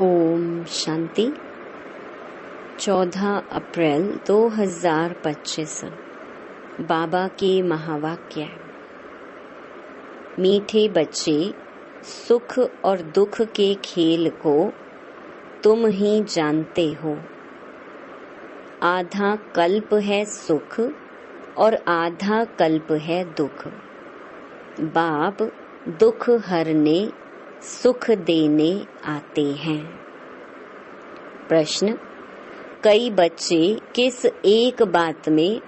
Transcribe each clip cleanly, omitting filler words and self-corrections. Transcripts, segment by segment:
ओम शांति। 14 अप्रैल 2025 बाबा के महावाक्य। मीठे बच्चे, सुख और दुख के खेल को तुम ही जानते हो। आधा कल्प है सुख और आधा कल्प है दुख। बाप दुख हरने सुख देने आते हैं। प्रश्न: कई बच्चे किस एक बात में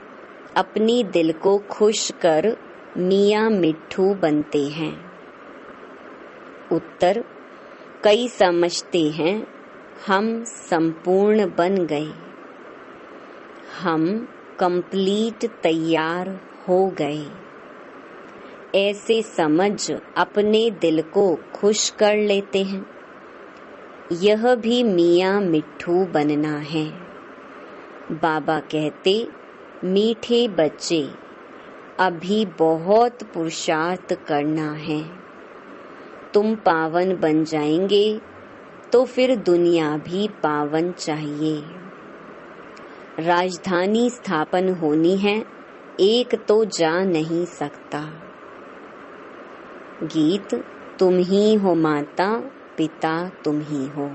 अपनी दिल को खुश कर मियां मिट्ठू बनते हैं? उत्तर: कई समझते हैं हम संपूर्ण बन गए, हम कंप्लीट तैयार हो गए। ऐसे समझ अपने दिल को खुश कर लेते हैं। यह भी मियां मिट्ठू बनना है। बाबा कहते, मीठे बच्चे, अभी बहुत पुरुषार्थ करना है। तुम पावन बन जाएंगे तो फिर दुनिया भी पावन चाहिए। राजधानी स्थापन होनी है, एक तो जा नहीं सकता। गीत: तुम ही हो माता, पिता तुम ही हो।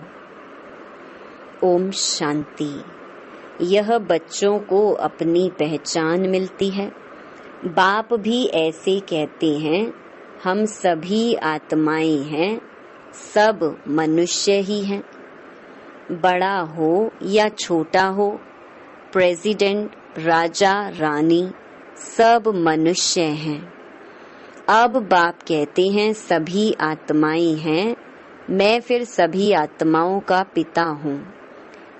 ओम शांति। यह बच्चों को अपनी पहचान मिलती है। बाप भी ऐसे कहते हैं, हम सभी आत्माएं हैं, सब मनुष्य ही हैं। बड़ा हो या छोटा हो, प्रेसिडेंट, राजा, रानी, सब मनुष्य हैं। अब बाप कहते हैं, सभी आत्माएं हैं, मैं फिर सभी आत्माओं का पिता हूँ।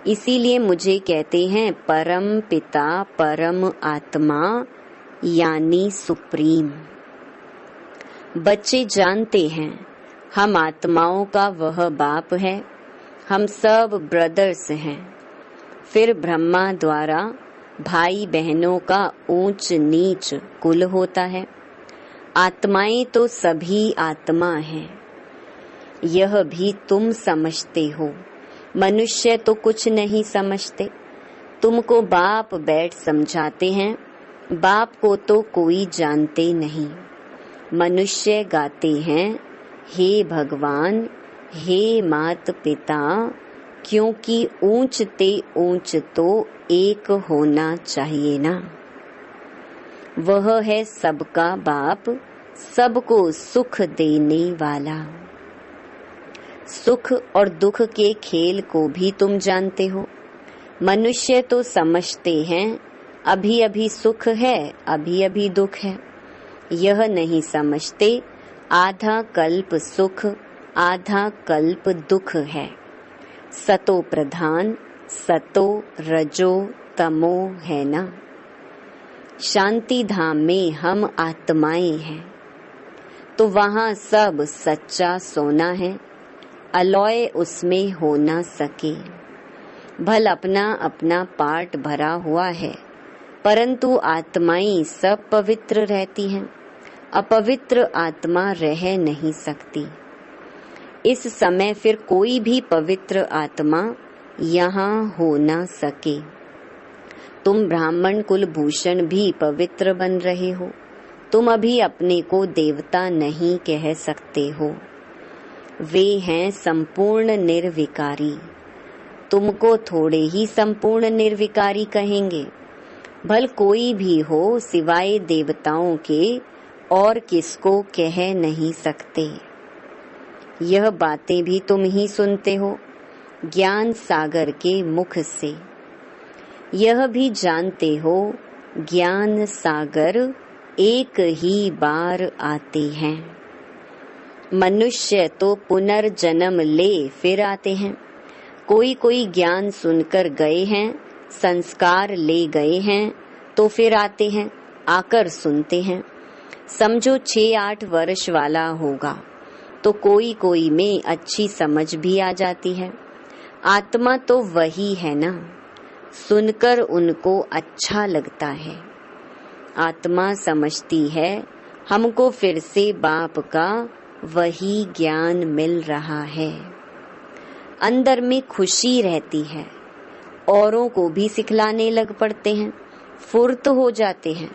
इसीलिए मुझे कहते हैं परम पिता, परम आत्मा यानी सुप्रीम। बच्चे जानते हैं हम आत्माओं का वह बाप है, हम सब ब्रदर्स हैं। फिर ब्रह्मा द्वारा भाई बहनों का ऊंच नीच कुल होता है। आत्माएं तो सभी आत्मा हैं। यह भी तुम समझते हो। मनुष्य तो कुछ नहीं समझते। तुमको बाप बैठ समझाते हैं, बाप को तो कोई जानते नहीं। मनुष्य गाते हैं, हे भगवान, हे मात पिता, क्योंकि ऊंच ते ऊंच तो एक होना चाहिए ना। वह है सबका बाप, सबको सुख देने वाला। सुख और दुख के खेल को भी तुम जानते हो। मनुष्य तो समझते हैं अभी अभी सुख है, अभी अभी दुख है। यह नहीं समझते आधा कल्प सुख, आधा कल्प दुख है। सतो प्रधान, सतो रजो तमो है ना। शांति धाम में हम आत्माएं हैं, तो वहाँ सब सच्चा सोना है, अलौय उसमें हो ना सके। भल अपना अपना पार्ट भरा हुआ है, परंतु आत्माएं सब पवित्र रहती हैं। अपवित्र आत्मा रह नहीं सकती। इस समय फिर कोई भी पवित्र आत्मा यहाँ हो ना सके। तुम ब्राह्मण कुल भूषण भी पवित्र बन रहे हो। तुम अभी अपने को देवता नहीं कह सकते हो। वे हैं संपूर्ण निर्विकारी। तुमको थोड़े ही संपूर्ण निर्विकारी कहेंगे। भल कोई भी हो सिवाय देवताओं के और किसको कह नहीं सकते। यह बातें भी तुम ही सुनते हो ज्ञान सागर के मुख से। यह भी जानते हो ज्ञान सागर एक ही बार आते हैं। मनुष्य तो पुनर्जन्म ले फिर आते हैं। कोई कोई ज्ञान सुनकर गए हैं, संस्कार ले गए हैं, तो फिर आते हैं, आकर सुनते हैं। समझो 6-8 वर्ष वाला होगा तो कोई कोई में अच्छी समझ भी आ जाती है। आत्मा तो वही है ना, सुनकर उनको अच्छा लगता है। आत्मा समझती है हमको फिर से बाप का वही ज्ञान मिल रहा है। अंदर में खुशी रहती है, औरों को भी सिखलाने लग पड़ते हैं, फुर्त हो जाते हैं।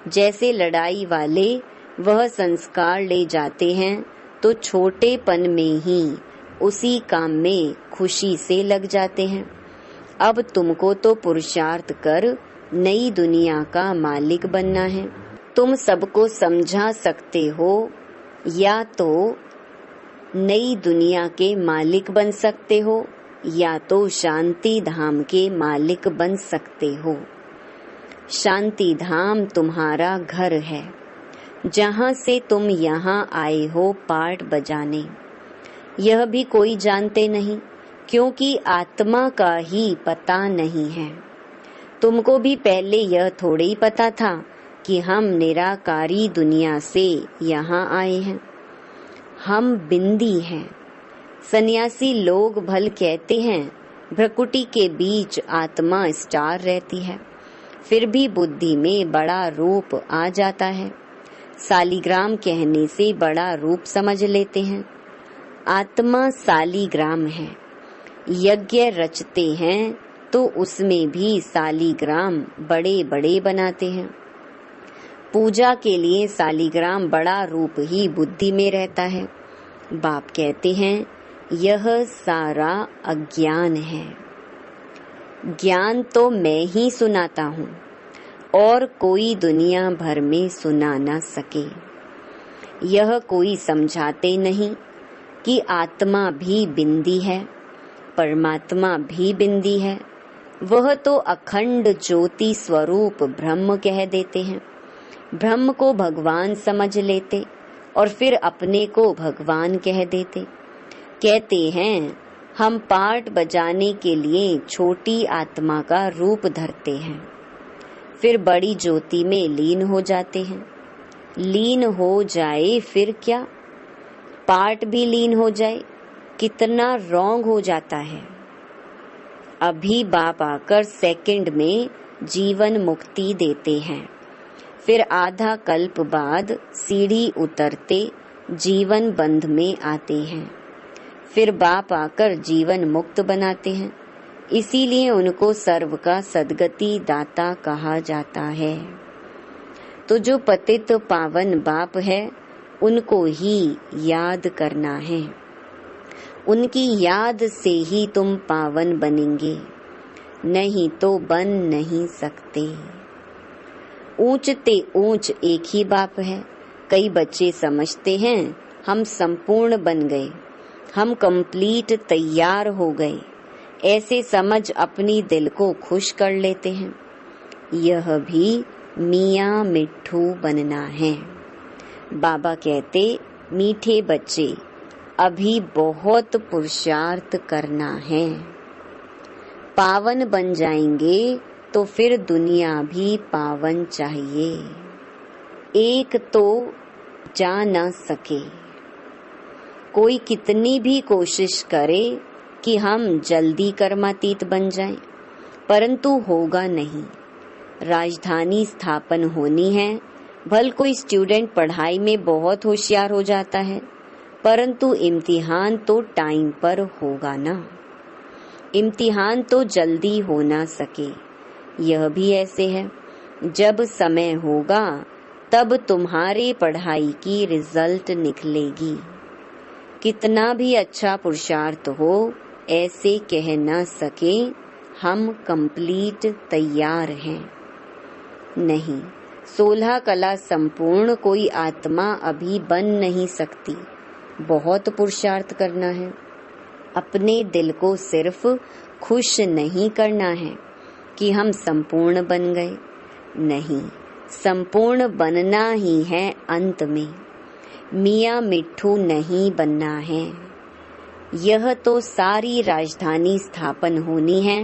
जैसे लड़ाई वाले वह संस्कार ले जाते हैं तो छोटेपन में ही उसी काम में खुशी से लग जाते हैं। अब तुमको तो पुरुषार्थ कर नई दुनिया का मालिक बनना है। तुम सबको समझा सकते हो या तो नई दुनिया के मालिक बन सकते हो या तो शांति धाम के मालिक बन सकते हो। शांति धाम तुम्हारा घर है, जहाँ से तुम यहाँ आए हो पार्ट बजाने। यह भी कोई जानते नहीं, क्योंकि आत्मा का ही पता नहीं है। तुमको भी पहले यह थोड़े ही पता था कि हम निराकारी दुनिया से यहाँ आए हैं। हम बिंदी हैं। सन्यासी लोग भल कहते हैं भ्रकुटी के बीच आत्मा स्टार रहती है, फिर भी बुद्धि में बड़ा रूप आ जाता है। सालीग्राम कहने से बड़ा रूप समझ लेते हैं। आत्मा सालीग्राम है। यज्ञ रचते हैं तो उसमें भी सालीग्राम बड़े बड़े बनाते हैं। पूजा के लिए सालीग्राम बड़ा रूप ही बुद्धि में रहता है। बाप कहते हैं यह सारा अज्ञान है। ज्ञान तो मैं ही सुनाता हूँ और कोई दुनिया भर में सुना न सके। यह कोई समझाते नहीं कि आत्मा भी बिंदी है, परमात्मा भी बिंदी है। वह तो अखंड ज्योति स्वरूप ब्रह्म कह देते हैं। ब्रह्म को भगवान समझ लेते और फिर अपने को भगवान कह देते। कहते हैं हम पार्ट बजाने के लिए छोटी आत्मा का रूप धरते हैं, फिर बड़ी ज्योति में लीन हो जाते हैं। लीन हो जाए फिर क्या, पार्ट भी लीन हो जाए, कितना रॉन्ग हो जाता है। अभी बाप आकर सेकंड में जीवन मुक्ति देते हैं, फिर आधा कल्प बाद सीढ़ी उतरते जीवन बंध में आते हैं, फिर बाप आकर जीवन मुक्त बनाते हैं। इसीलिए उनको सर्व का सद्गति दाता कहा जाता है। तो जो पतित पावन बाप है उनको ही याद करना है। उनकी याद से ही तुम पावन बनेंगे, नहीं तो बन नहीं सकते। ऊंचते ऊंच एक ही बाप है। कई बच्चे समझते हैं हम संपूर्ण बन गए, हम कंप्लीट तैयार हो गए। ऐसे समझ अपनी दिल को खुश कर लेते हैं। यह भी मियाँ मिट्ठू बनना है। बाबा कहते मीठे बच्चे अभी बहुत पुरुषार्थ करना है। पावन बन जाएंगे तो फिर दुनिया भी पावन चाहिए। एक तो जा न सके। कोई कितनी भी कोशिश करे कि हम जल्दी कर्मातीत बन जाएं, परंतु होगा नहीं। राजधानी स्थापन होनी है। भल कोई स्टूडेंट पढ़ाई में बहुत होशियार हो जाता है, परंतु इम्तिहान तो टाइम पर होगा ना। इम्तिहान तो जल्दी हो ना सके। यह भी ऐसे है, जब समय होगा तब तुम्हारे पढ़ाई की रिजल्ट निकलेगी। कितना भी अच्छा पुरुषार्थ हो, ऐसे कह ना सके हम कंप्लीट तैयार हैं। नहीं, 16 कला संपूर्ण कोई आत्मा अभी बन नहीं सकती। बहुत पुरुषार्थ करना है। अपने दिल को सिर्फ खुश नहीं करना है कि हम संपूर्ण बन गए। नहीं, संपूर्ण बनना ही है अंत में। मियाँ मिट्ठू नहीं बनना है। यह तो सारी राजधानी स्थापन होनी है।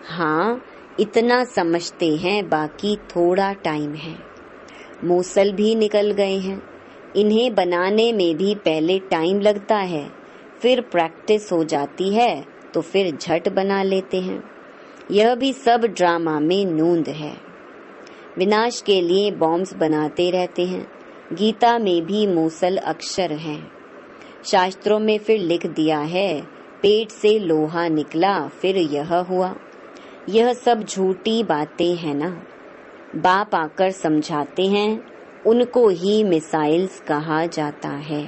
हाँ, इतना समझते हैं, बाकी थोड़ा टाइम है। मूसल भी निकल गए हैं। इन्हें बनाने में भी पहले टाइम लगता है, फिर प्रैक्टिस हो जाती है तो फिर झट बना लेते हैं। यह भी सब ड्रामा में नूंद है। विनाश के लिए बॉम्ब्स बनाते रहते हैं। गीता में भी मूसल अक्षर हैं। शास्त्रों में फिर लिख दिया है पेट से लोहा निकला, फिर यह हुआ। यह सब झूठी बातें हैं ना। बाप आकर समझाते हैं, उनको ही मिसाइल्स कहा जाता है।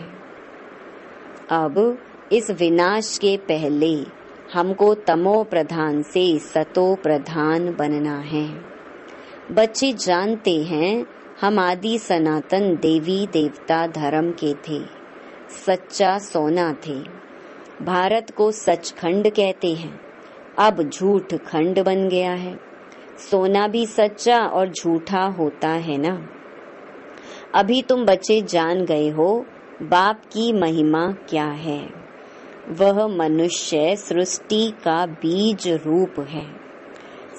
अब इस विनाश के पहले हमको तमो प्रधान से सतो प्रधान बनना है। बच्चे जानते हैं हम आदि सनातन देवी देवता धर्म के थे, सच्चा सोना थे। भारत को सचखंड कहते हैं, अब झूठ खंड बन गया है। सोना भी सच्चा और झूठा होता है ना। अभी तुम बच्चे जान गए हो बाप की महिमा क्या है। वह मनुष्य सृष्टि का बीज रूप है,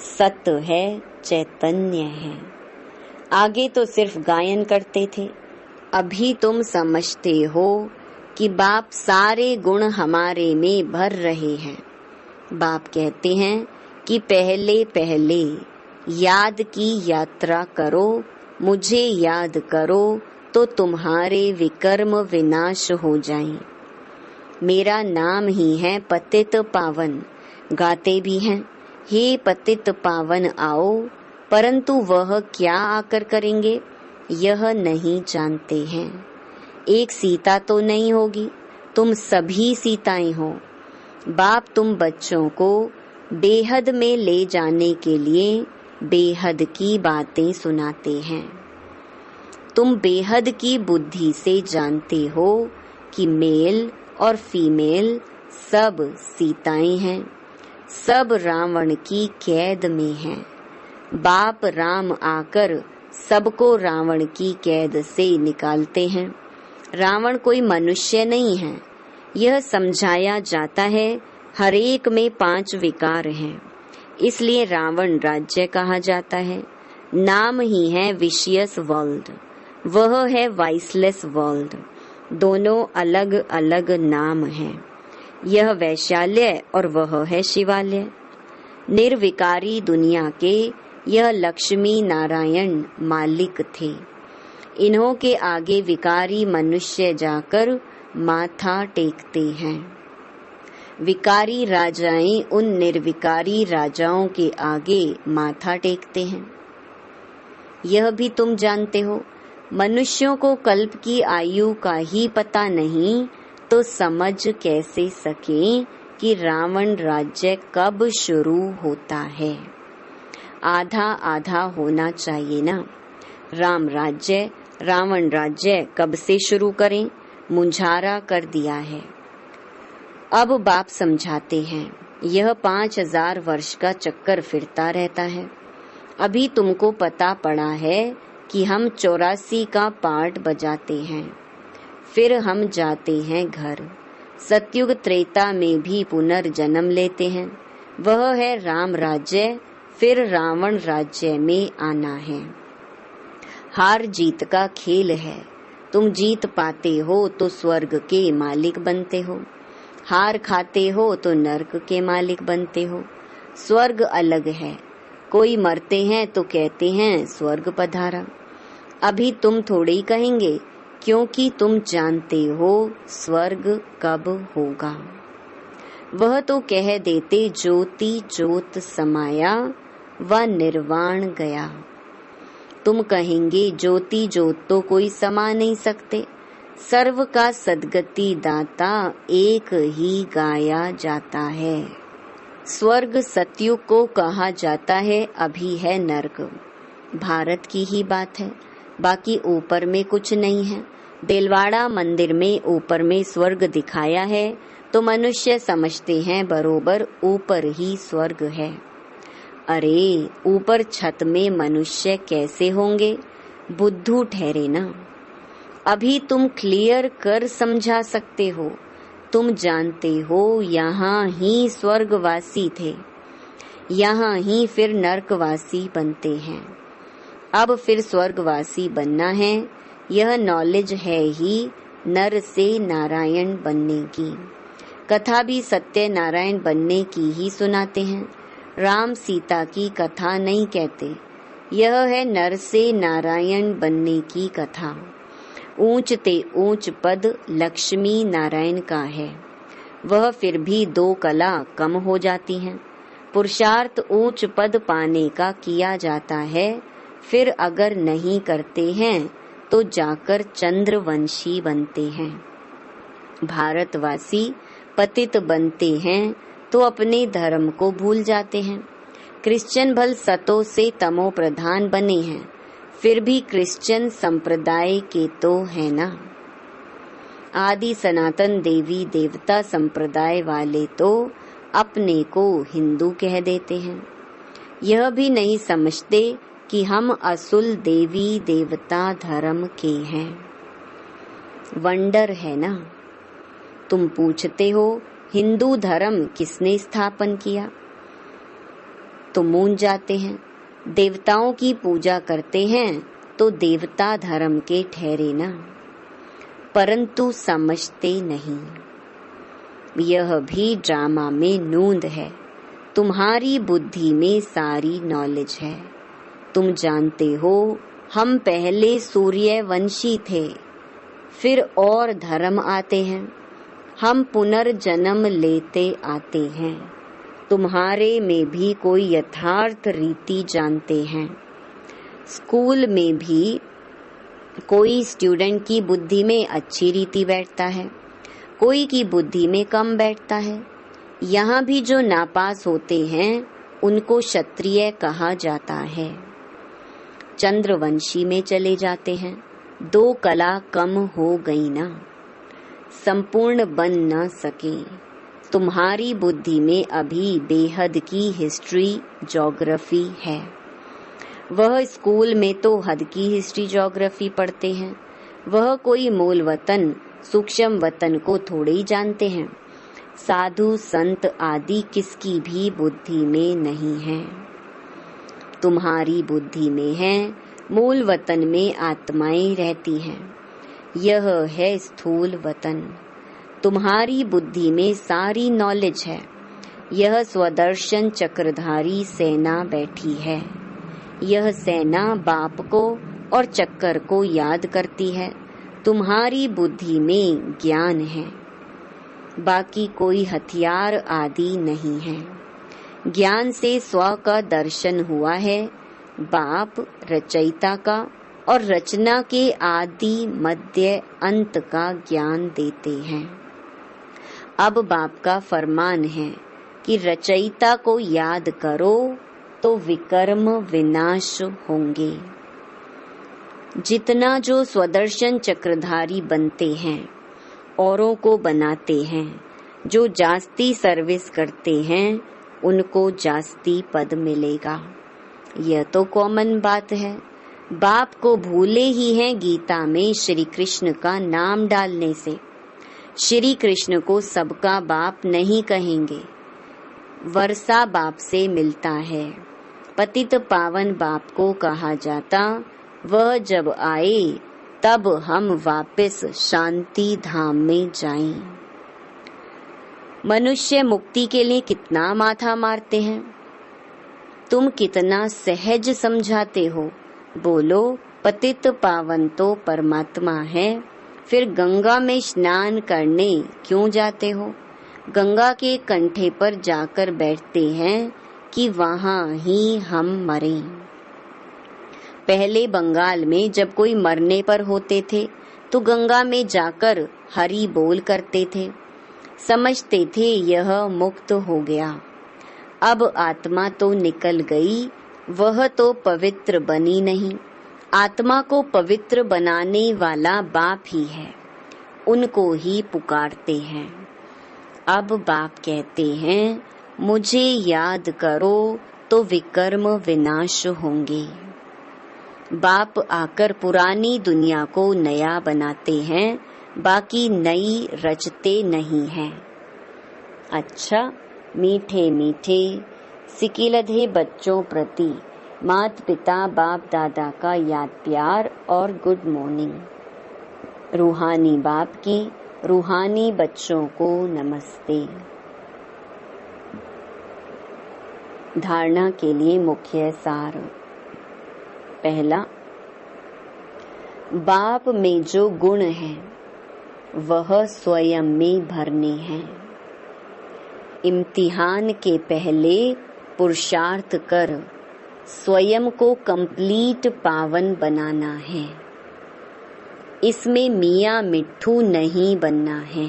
सत्य है, चैतन्य है। आगे तो सिर्फ गायन करते थे, अभी तुम समझते हो कि बाप सारे गुण हमारे में भर रहे हैं। बाप कहते हैं कि पहले पहले याद की यात्रा करो, मुझे याद करो तो तुम्हारे विकर्म विनाश हो जाएं। मेरा नाम ही है पतित पावन। गाते भी हैं, हे पतित पावन आओ, परंतु वह क्या आकर करेंगे यह नहीं जानते हैं। एक सीता तो नहीं होगी, तुम सभी सीताएं हो। बाप तुम बच्चों को बेहद में ले जाने के लिए बेहद की बातें सुनाते हैं। तुम बेहद की बुद्धि से जानते हो कि मेल और फीमेल सब सीताएं हैं, सब रावण की कैद में हैं। बाप राम आकर सबको रावण की कैद से निकालते हैं। रावण कोई मनुष्य नहीं है, यह समझाया जाता है। हर एक में 5 विकार हैं, इसलिए रावण राज्य कहा जाता है। नाम ही है विशियस वर्ल्ड, वह है वाइसलेस वर्ल्ड। दोनों अलग अलग नाम हैं। यह वैशाल्य और वह है शिवालय। निर्विकारी दुनिया के यह लक्ष्मी नारायण मालिक थे। इन्हों के आगे विकारी मनुष्य जाकर माथा टेकते हैं। विकारी राजाएं उन निर्विकारी राजाओं के आगे माथा टेकते हैं। यह भी तुम जानते हो। मनुष्यों को कल्प की आयु का ही पता नहीं तो समझ कैसे सके कि रावण राज्य कब शुरू होता है। आधा आधा होना चाहिए ना। राम राज्य रावण राज्य कब से शुरू करें, मुंझारा कर दिया है। अब बाप समझाते हैं, यह 5000 वर्ष का चक्कर फिरता रहता है। अभी तुमको पता पड़ा है कि हम 84 का पार्ट बजाते हैं, फिर हम जाते हैं घर। सतयुग त्रेता में भी पुनर्जन्म लेते हैं, वह है राम राज्य, फिर रावण राज्य में आना है। हार जीत का खेल है। तुम जीत पाते हो तो स्वर्ग के मालिक बनते हो, हार खाते हो तो नरक के मालिक बनते हो। स्वर्ग अलग है, कोई मरते हैं तो कहते हैं स्वर्ग पधारा। अभी तुम थोड़ी कहेंगे, क्योंकि तुम जानते हो स्वर्ग कब होगा। वह तो कह देते ज्योति ज्योत समाया व निर्वाण गया। तुम कहेंगे ज्योति ज्योत तो कोई समा नहीं सकते, सर्व का सद्गति दाता एक ही गाया जाता है। स्वर्ग सतयुग को कहा जाता है, अभी है नरक। भारत की ही बात है, बाकी ऊपर में कुछ नहीं है। देलवाड़ा मंदिर में ऊपर में स्वर्ग दिखाया है तो मनुष्य समझते हैं बरोबर ऊपर ही स्वर्ग है। अरे ऊपर छत में मनुष्य कैसे होंगे, बुद्धू ठहरे ना। अभी तुम क्लियर कर समझा सकते हो। तुम जानते हो यहाँ ही स्वर्गवासी थे, यहाँ ही फिर नरकवासी बनते हैं। अब फिर स्वर्गवासी बनना है, यह नॉलेज है ही नर से नारायण बनने की। कथा भी सत्य नारायण बनने की ही सुनाते हैं, राम सीता की कथा नहीं कहते। यह है नर से नारायण बनने की कथा। ऊंच ते ऊंच पद लक्ष्मी नारायण का है। वह फिर भी 2 कला कम हो जाती हैं। पुरुषार्थ ऊंच पद पाने का किया जाता है, फिर अगर नहीं करते हैं तो जाकर चंद्रवंशी बनते हैं। भारतवासी पतित बनते हैं तो अपने धर्म को भूल जाते हैं। क्रिश्चियन भल सतो से तमो प्रधान बने हैं, फिर भी क्रिश्चियन संप्रदाय के तो है ना। आदि सनातन देवी देवता संप्रदाय वाले तो अपने को हिंदू कह देते हैं। यह भी नहीं समझते कि हम असुल देवी देवता धर्म के हैं। वंडर है ना। तुम पूछते हो हिंदू धर्म किसने स्थापन किया, तो मूंझ जाते हैं। देवताओं की पूजा करते हैं तो देवता धर्म के ठहरे ना, परंतु समझते नहीं। यह भी ड्रामा में नूंद है। तुम्हारी बुद्धि में सारी नॉलेज है। तुम जानते हो हम पहले सूर्यवंशी थे, फिर और धर्म आते हैं, हम पुनर्जन्म लेते आते हैं। तुम्हारे में भी कोई यथार्थ रीति जानते हैं। स्कूल में भी कोई स्टूडेंट की बुद्धि में अच्छी रीति बैठता है, कोई की बुद्धि में कम बैठता है। यहाँ भी जो नापास होते हैं उनको क्षत्रिय कहा जाता है। चंद्रवंशी में चले जाते हैं, 2 कला कम हो गई ना, संपूर्ण बन न सके। तुम्हारी बुद्धि में अभी बेहद की हिस्ट्री ज्योग्राफी है। वह स्कूल में तो हद की हिस्ट्री ज्योग्राफी पढ़ते हैं। वह कोई मूल वतन सूक्ष्म वतन को थोड़े ही जानते हैं। साधु संत आदि किसकी भी बुद्धि में नहीं है। तुम्हारी बुद्धि में है। मूल वतन में आत्माएं रहती हैं। यह है स्थूल वतन। तुम्हारी बुद्धि में सारी नॉलेज है। यह स्वदर्शन चक्रधारी सेना बैठी है। यह सेना बाप को और चक्कर को याद करती है। तुम्हारी बुद्धि में ज्ञान है, बाकी कोई हथियार आदि नहीं है। ज्ञान से स्व का दर्शन हुआ है। बाप रचयिता का और रचना के आदि मध्य अंत का ज्ञान देते हैं। अब बाप का फरमान है कि रचयिता को याद करो तो विकर्म विनाश होंगे। जितना जो स्वदर्शन चक्रधारी बनते हैं, औरों को बनाते हैं, जो जास्ती सर्विस करते हैं, उनको जास्ती पद मिलेगा। यह तो कॉमन बात है। बाप को भूले ही हैं गीता में श्री कृष्ण का नाम डालने से। श्री कृष्ण को सबका बाप नहीं कहेंगे। वर्षा बाप से मिलता है। पतित पावन बाप को कहा जाता। वह जब आए तब हम वापस शांति धाम में जाएं। मनुष्य मुक्ति के लिए कितना माथा मारते हैं। तुम कितना सहज समझाते हो। बोलो पतित पावन तो परमात्मा है, फिर गंगा में स्नान करने क्यों जाते हो। गंगा के कंठे पर जाकर बैठते हैं कि वहां ही हम मरें। पहले बंगाल में जब कोई मरने पर होते थे तो गंगा में जाकर हरि बोल करते थे। समझते थे यह मुक्त हो गया। अब आत्मा तो निकल गई, वह तो पवित्र बनी नहीं। आत्मा को पवित्र बनाने वाला बाप ही है, उनको ही पुकारते हैं। अब बाप कहते हैं मुझे याद करो तो विकर्म विनाश होंगे। बाप आकर पुरानी दुनिया को नया बनाते हैं, बाकी नई रचते नहीं हैं। अच्छा, मीठे मीठे सिकिलधे बच्चों प्रति मात पिता बाप दादा का याद प्यार और गुड मॉर्निंग। रूहानी बाप की रूहानी बच्चों को नमस्ते। धारणा के लिए मुख्य सार। पहला, बाप में जो गुण हैं वह स्वयं में भरने हैं। इम्तिहान के पहले पुरुषार्थ कर स्वयं को कंप्लीट पावन बनाना है। इसमें मियाँ मिट्ठू नहीं बनना है।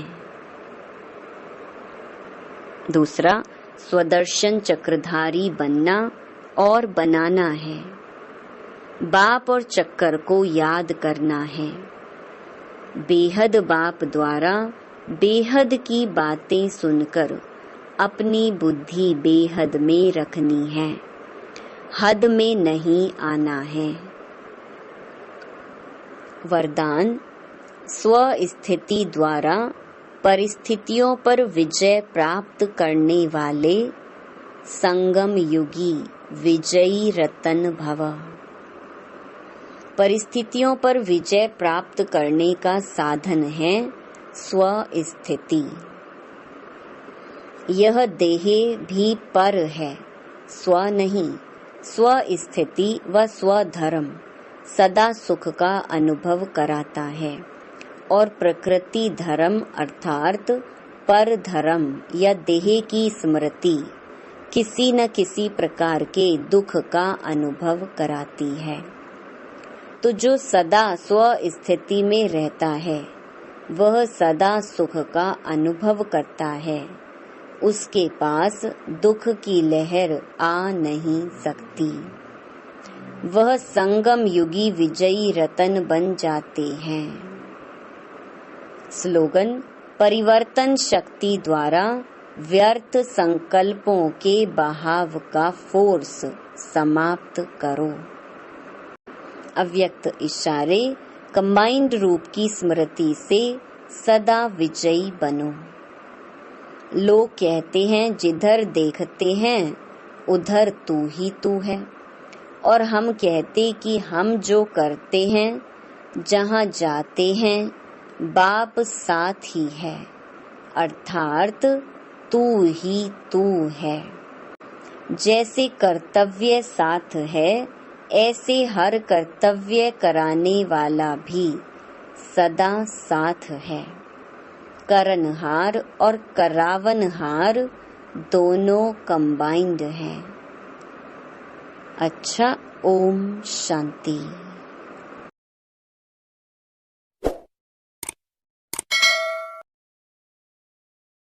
दूसरा, स्वदर्शन चक्रधारी बनना और बनाना है। बाप और चक्कर को याद करना है। बेहद बाप द्वारा बेहद की बातें सुनकर अपनी बुद्धि बेहद में रखनी है, हद में नहीं आना है। वरदान, स्व स्थिति द्वारा परिस्थितियों पर विजय प्राप्त करने वाले संगम युगी विजयी रतन भव। परिस्थितियों पर विजय प्राप्त करने का साधन है स्व स्थिति। यह देह भी पर है, स्व नहीं। स्व स्थिति व स्वधर्म सदा सुख का अनुभव कराता है और प्रकृति धर्म अर्थात पर धर्म या देह की स्मृति किसी न किसी प्रकार के दुख का अनुभव कराती है। तो जो सदा स्व स्थिति में रहता है वह सदा सुख का अनुभव करता है। उसके पास दुख की लहर आ नहीं सकती। वह संगम युगी विजयी रतन बन जाते हैं। स्लोगन, परिवर्तन शक्ति द्वारा व्यर्थ संकल्पों के बहाव का फोर्स समाप्त करो। अव्यक्त इशारे कंबाइंड रूप की स्मृति से सदा विजयी बनो। लोग कहते हैं जिधर देखते हैं उधर तू ही तू है, और हम कहते कि हम जो करते हैं जहाँ जाते हैं बाप साथ ही है, अर्थात तू ही तू है। जैसे कर्तव्य साथ है ऐसे हर कर्तव्य कराने वाला भी सदा साथ है। करनहार और करावनहार दोनों कंबाइंड हैं। अच्छा, ओम शांति।